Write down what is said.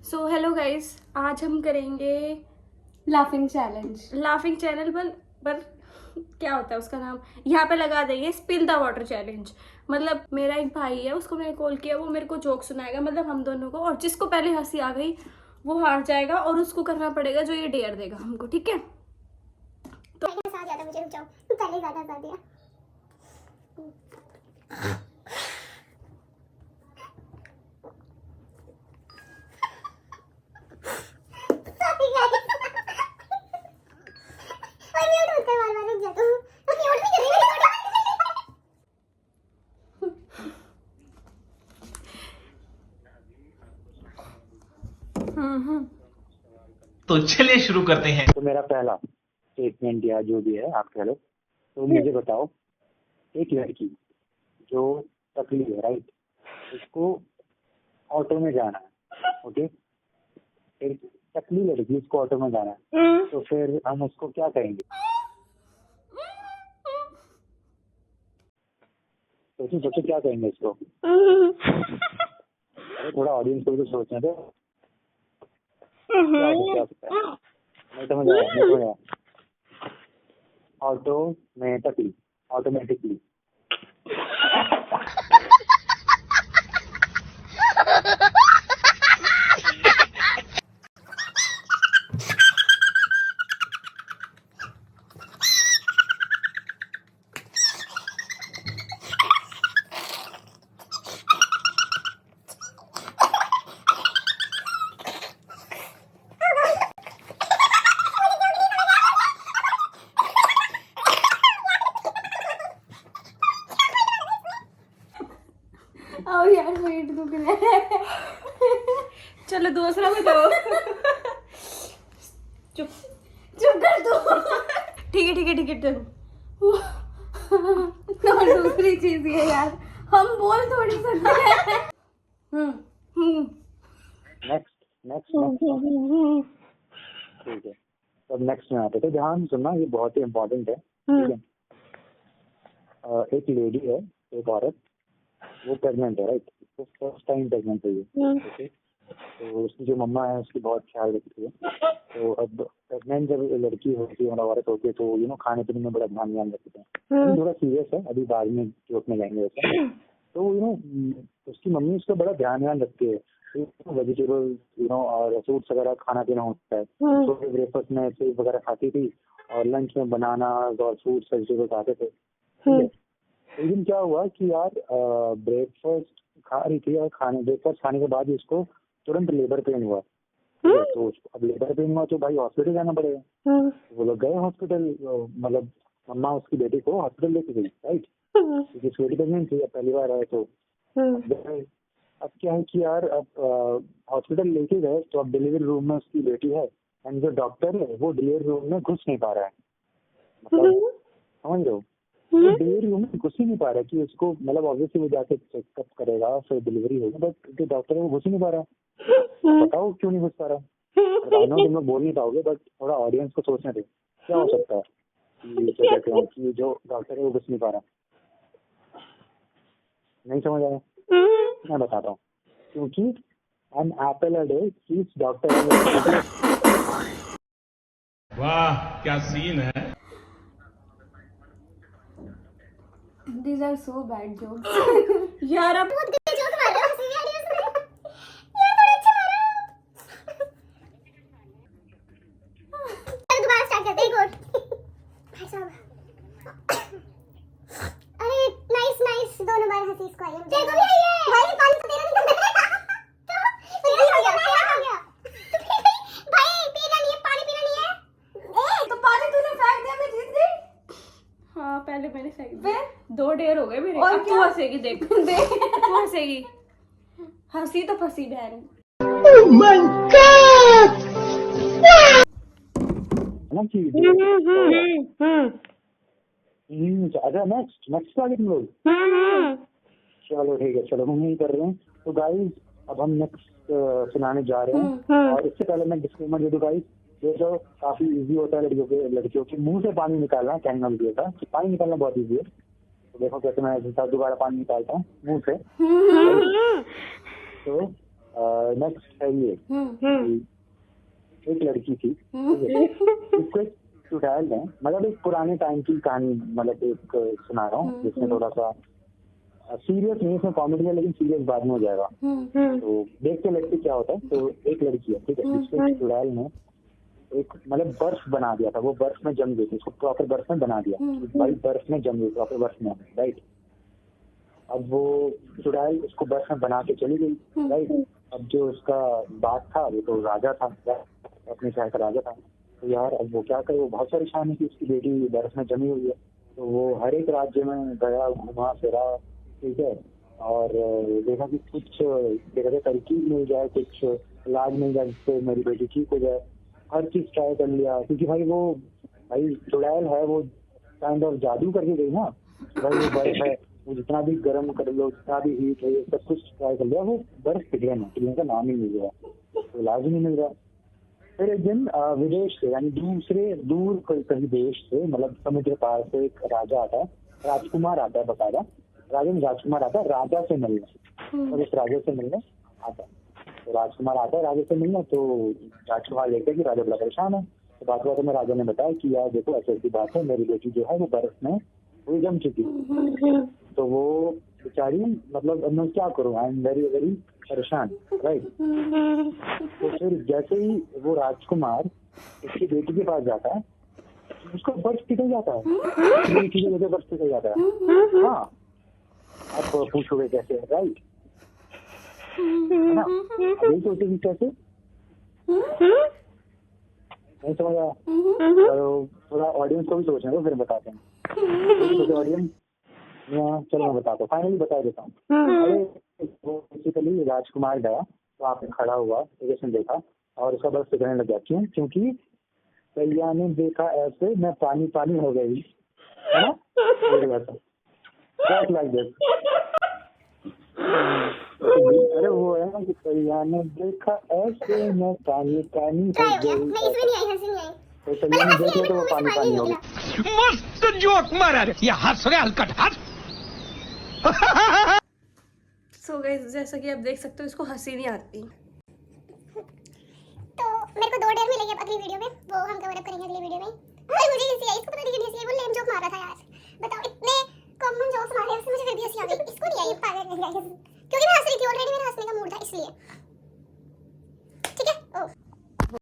So hello guys, आज हम करेंगे लाफिंग चैलेंज। लाफिंग चैनल पर क्या होता है उसका नाम, यहाँ पे लगा देंगे स्पिल द वाटर चैलेंज। मतलब मेरा एक भाई है, उसको मैंने कॉल किया, वो मेरे को जोक सुनाएगा, मतलब हम दोनों को, और जिसको पहले हंसी आ गई वो हार जाएगा और उसको करना पड़ेगा जो ये डेयर देगा हमको, ठीक है। तो हंसा दिया था मुझे, रुक जाओ, तू पहले ज्यादा हंसा दिया। Sorry guys। और म्यूट मत कर, बार-बार रुक जा तू। तू म्यूट नहीं कर रही हम्म। तो चलिए शुरू करते हैं। तो मेरा पहला स्टेटमेंट या जो भी है आप कह लो, तो मुझे बताओ, एक लड़की जो टकली है, राइट, उसको ऑटो में जाना है, ओके, एक टकली लड़की उसको ऑटो में जाना है, तो फिर हम उसको क्या कहेंगे? सोचो सोचो क्या कहेंगे इसको? अरे थोड़ा ऑडियंस को भी तो सोचना दो, क्या हो सकता है? नहीं समझ आया, नहीं समझ आया। ऑटो में टकली, ऑटोमेटिकली। आओ यार, पेट दुख रहा है। चलो दूसरा बताओ। चुप चुप कर दो। ठीक है ठीक है ठीक है, चलो। तो दूसरी चीज ये यार, हम बोल थोड़ी सकते हैं। नेक्स्ट नेक्स्ट ठीक है, तब नेक्स्ट में आते थे। ध्यान सुनना, ये बहुत ही इम्पोर्टेंट है, ठीक है। एक लेडी है, एक औरत, वो प्रेग्नेंट है, राइट, वो फर्स्ट टाइम प्रेग्नेंट हुई है, ओके। तो उसकी जो मम्मा है उसकी बहुत ख्याल रखती है। तो अब प्रेग्नेंट जब लड़की होती है, मतलब औरत होती है, तो खाने पीने में बड़ा ध्यान रखते हैं। अभी थोड़ा सीरियस है, अभी बाद में जोक में जाएंगे वैसे। तो उसकी मम्मी उसका बड़ा ध्यान रखती है, वेजिटेबल और फ्रूट्स वगैरह खाना पीना होता है। तो ब्रेकफास्ट में सेब वगैरह खाती थी, और लंच में बनाना और फ्रूट्स वेजिटेबल्स आते थे, ठीक है। एक दिन क्या हुआ कि यार ब्रेकफास्ट खा रही थी, और ब्रेकफास्ट खाने के बाद उसको तुरंत लेबर पेन हुआ। तो अब लेबर पेन हुआ तो भाई हॉस्पिटल जाना पड़ेगा। वो लोग गए हॉस्पिटल, मतलब मम्मा उसकी बेटी को हॉस्पिटल लेके गई, राइट, क्योंकि बेटी प्रेगनेंट थी, अब पहली बार आए तो अब क्या है कि यार अब हॉस्पिटल लेके गए, तो अब डिलीवरी रूम में उसकी बेटी है, एंड जो डॉक्टर है वो डिलीवरी रूम में घुस नहीं पा रहा है। मतलब समझ रहे हो, वो डिलीवरी रूम में घुस ही नहीं पा रहा है कि उसको, मतलब ऑब्वियसली वो जाके चेकअप करेगा, फिर डिलीवरी होगी, बट जो डॉक्टर है वो घुस ही नहीं पा रहा है। बताओ क्यों नहीं घुस पा रहा है? आई नो तुम लोग बोल नहीं पाओगे, बट थोड़ा ऑडियंस को सोचने दे, क्या हो सकता है कि जो कहते हैं कि जो डॉक्टर है वो घुस नहीं पा रहा? नहीं समझ आया? मैं बताता हूँ, क्योंकि an apple a day keeps doctor. वाह क्या सीन है। These are so bad jokes. यार अब बहुत गंदे जोक मार रहे हो, हंसी भी आ रही है उसमें। यार थोड़ा अच्छा मारो। चलो दोबारा स्टार्ट करते हैं, एक और। भाई साहब, अरे नाइस नाइस, दोनों बार हंसी इसको आई है, तेरे को भी आई है भाई। पानी तो तेरा निकल रहा है। तो तेरा हो गया। भाई पीना नहीं है, पानी पीना नहीं है। तो पानी तूने फेंक दिया, मैं जीत गई। हाँ, पहले मैंने फेंक दिया, 2 डेयर हो गए मेरे। और अब तू क्या? हंसेगी, देख देख, तू हंसेगी। हंसी तो फंसी बहन। है ना कि अच्छा, नेक्स्ट नेक्स्ट वाले तुम लोग, चलो ठीक है, चलो हम यही कर रहे हैं। तो गाइस अब हम नेक्स्ट सुनाने जा रहे हैं, और इससे पहले मैं डिस्क्लेमर दे दूं गाइस, ये जो काफी इजी होता है लड़कियों के मुंह से पानी निकालना, कहना वीडियो का, तो पानी निकालना बहुत इजी है। तो देखो कैसे मैं दोबारा पानी निकालता हूँ मुंह से। तो नेक्स्ट है ये कि एक लड़की थी, ठीक है? इसको एक चुड़ैल है, मतलब एक पुराने टाइम की कहानी, मतलब एक सुना रहा हूँ जिसमें थोड़ा सा सीरियस नहीं, इसमें कॉमेडी है लेकिन सीरियस बाद में हो जाएगा, तो देखते लगते क्या होता है। तो एक लड़की है, ठीक है, जिसको चुड़ैल ने एक मतलब बर्फ बना दिया था, वो बर्फ में जम गई थी, उसको प्रॉपर बर्फ में बना दिया, भाई बर्फ में जम गई, प्रॉपर बर्फ में, राइट। अब वो चुड़ैल उसको बर्फ में बना के चली गई, राइट। अब जो उसका बाप था वो तो राजा था, अपने शहर का राजा था, तो यार अब वो क्या करे, वो बहुत परेशान है कि उसकी बेटी बर्फ में जमी हुई है। तो वो हर एक राज्य में गया, घुमा फिरा, ठीक है, और देखा कि कुछ देखा तरकीब मिल जाए, कुछ इलाज मिल जाए जिससे मेरी बेटी ठीक हो जाए, हर चीज ट्राई कर लिया, क्योंकि भाई चुड़ैल है, वो काइंड ऑफ जादू करके गई ना, भाई वो बर्फ है, वो जितना भी गर्म कर लो, जितना भी हीट है, सब कुछ ट्राई कर लिया, वो बर्फ पिघलने का नाम ही नहीं रहा, तो इलाज ही नहीं मिल रहा। फिर एक दिन विदेश से, यानी दूर कहीं देश से, मतलब समुद्र पार से एक राजा आता है, राजकुमार आता है, बकायदा राजकुमार आता है राजा से मिलने, और इस राजा से मिलने आता है, तो राजकुमार आता है राजा से मिलने, तो राजकुमार देखते हैं कि राजा बड़ा परेशान है। तो बात में राजा ने बताया कि यार देखो ऐसी बात है, मेरी बेटी जो है वो बर्फ में वो जम चुकी, तो वो बेचारी, मतलब मैं क्या करूँ, आई एम वेरी वेरी परेशान, राइट। तो फिर जैसे ही वो राजकुमार उसकी बेटी के पास जाता है, उसको बर्फ पिघल जाता है, बेटी की वजह बर्फ पिघल जाता है। हाँ, आप पूछोगे कैसे, राइट, है ना? अभी सोचेगी कैसे, नहीं समझ आया, तो थोड़ा ऑडियंस को भी सोचने दो, फिर बताते हैं। ऑडियंस चलो मैं बताता हूँ, फाइनली बता देता हूँ। अरे वो बेसिकली राजकुमार गया, वहाँ पे खड़ा हुआ, स्टेशन देखा, और उसका बर्फ पिघलने लग गया। क्यों? क्योंकि कैया ने देखा ऐसे, मैं पानी पानी हो गई, है ना, जस्ट लाइक दिस। अरे वो है ना कि कैया ने देखा ऐसे, मैं पानी पानी हो गई, तो कैया ने देख लिया तो वो पानी पानी हो गई। मस्त जोक मारा रे, ये हंस रहे हलकट हंस। सो गाइस, जैसा कि आप देख सकते हो, इसको हंसी नहीं आती। तो मेरे को 2 डेज मिलेंगे अगली वीडियो में, वो हम कवर अप करेंगे अगली वीडियो में। और मुझे इसको